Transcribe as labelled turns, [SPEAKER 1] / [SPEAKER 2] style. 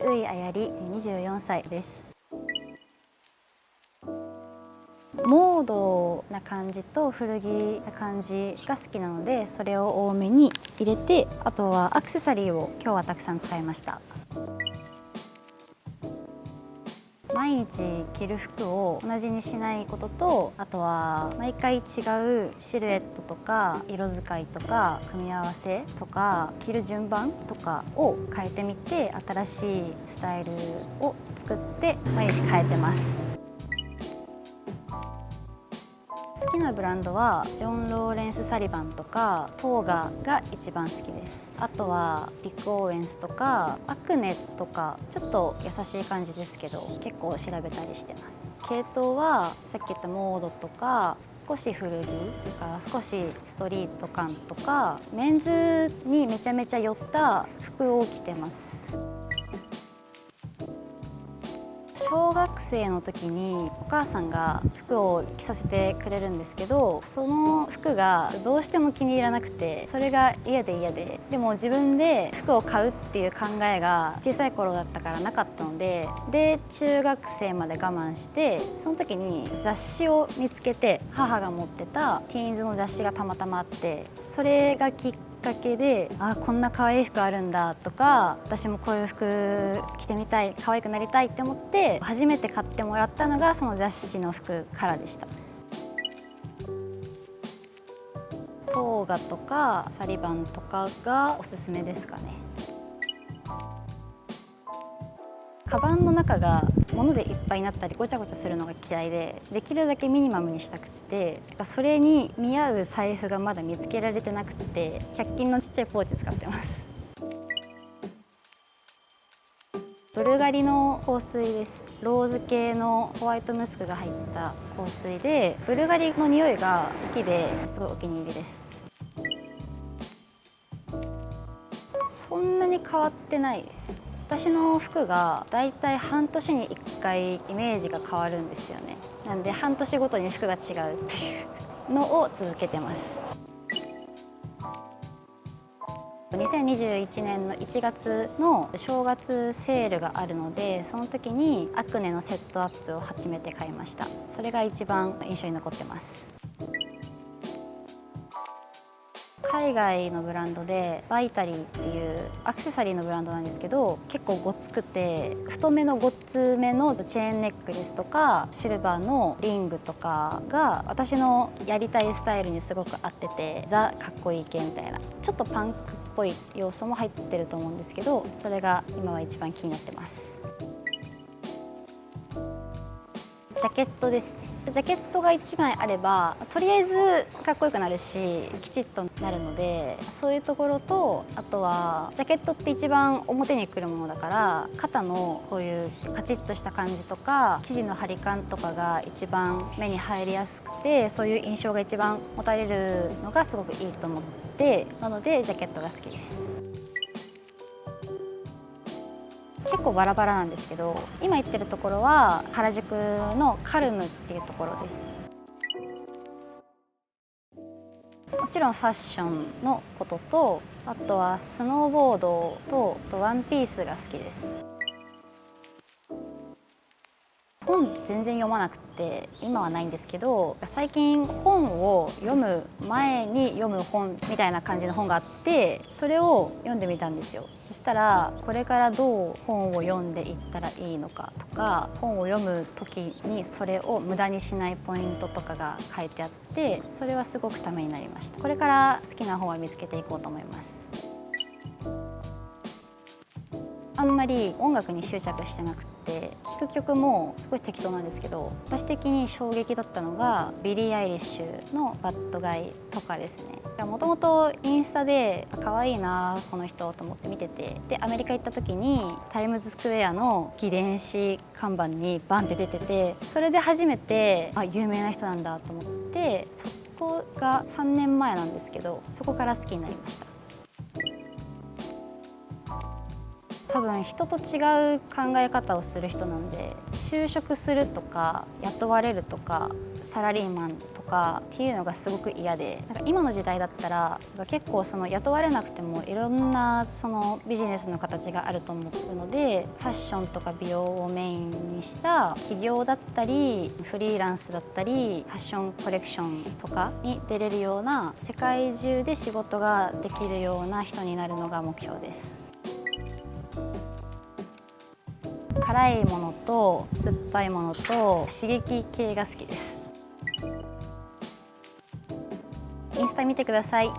[SPEAKER 1] 宇井あやり、24歳です。モードな感じと古着な感じが好きなので、それを多めに入れて、あとはアクセサリーを今日はたくさん使いました。毎日着る服を同じにしないことと、あとは毎回違うシルエットとか色使いとか組み合わせとか着る順番とかを変えてみて、新しいスタイルを作って毎日変えてます。好きなブランドはジョン・ローレンス・サリバンとかトーガが一番好きです。あとはリック・オーエンスとかアクネとか、ちょっと優しい感じですけど結構調べたりしてます。系統はさっき言ったモードとか少し古着とか少しストリート感とかメンズにめちゃめちゃ寄った服を着てます。小学生の時にお母さんが服を着させてくれるんですけど、その服がどうしても気に入らなくて、それが嫌ででも自分で服を買うっていう考えが小さい頃だったからなかったので、中学生まで我慢して、その時に雑誌を見つけて、母が持ってたティーンズの雑誌がたまたまあって、それがきっかけで、あ、こんな可愛い服あるんだとか、私もこういう服着てみたい、可愛くなりたいって思って初めて買ってもらったのがその雑誌の服からでした。トーガとかサリバンとかがおすすめですかね。カバンの中が物でいっぱいになったりごちゃごちゃするのが嫌いで、できるだけミニマムにしたくって、それに見合う財布がまだ見つけられてなくて、100均のちっちゃいポーチ使ってます。ブルガリの香水です。ローズ系のホワイトムスクが入った香水で、ブルガリの匂いが好きですごいお気に入りです。そんなに変わってないです。私の服がだいたい半年に1回イメージが変わるんですよね。なんで半年ごとに服が違うっていうのを続けてます。2021年の1月の正月セールがあるので、その時にアクネのセットアップを初めて買いました。それが一番印象に残ってます。海外のブランドでバイタリーっていうアクセサリーのブランドなんですけど、結構ごつくて太めのごっつめのチェーンネックレスとかシルバーのリングとかが私のやりたいスタイルにすごく合ってて、ザかっこいい系みたいな、ちょっとパンクっぽい要素も入ってると思うんですけど、それが今は一番気になってます。ジャケットですね。ジャケットが1枚あればとりあえずかっこよくなるしきちっとなるので、そういうところと、あとはジャケットって一番表にくるものだから、肩のこういうカチッとした感じとか生地の張り感とかが一番目に入りやすくて、そういう印象が一番持たれるのがすごくいいと思って、なのでジャケットが好きです。結構バラバラなんですけど、今行ってるところは原宿のカルムっていうところです。もちろんファッションのことと、あとはスノーボードとワンピースが好きです。香本全然読まなくて今はないんですけど、最近本を読む前に読む本みたいな感じの本があって、それを読んでみたんですよ。そしたらこれからどう本を読んでいったらいいのかとか、本を読む時にそれを無駄にしないポイントとかが書いてあって、それはすごくためになりました。これから好きな本は見つけていこうと思います。あんまり音楽に執着してなくて、聴く曲もすごい適当なんですけど、私的に衝撃だったのがビリー・アイリッシュのバッドガイとかですね。もともとインスタで可愛いなこの人と思って見てて、でアメリカ行った時にタイムズスクエアの記念誌看板にバンって出てて、それで初めて有名な人なんだと思って、そこが3年前なんですけど、そこから好きになりました。多分人と違う考え方をする人なんで、就職するとか雇われるとかサラリーマンとかっていうのがすごく嫌で、なんか今の時代だったら結構その雇われなくてもいろんなそのビジネスの形があると思うので、ファッションとか美容をメインにした起業だったりフリーランスだったりファッションコレクションとかに出れるような、世界中で仕事ができるような人になるのが目標です。辛いものと酸っぱいものと刺激系が好きです。インスタ見てください。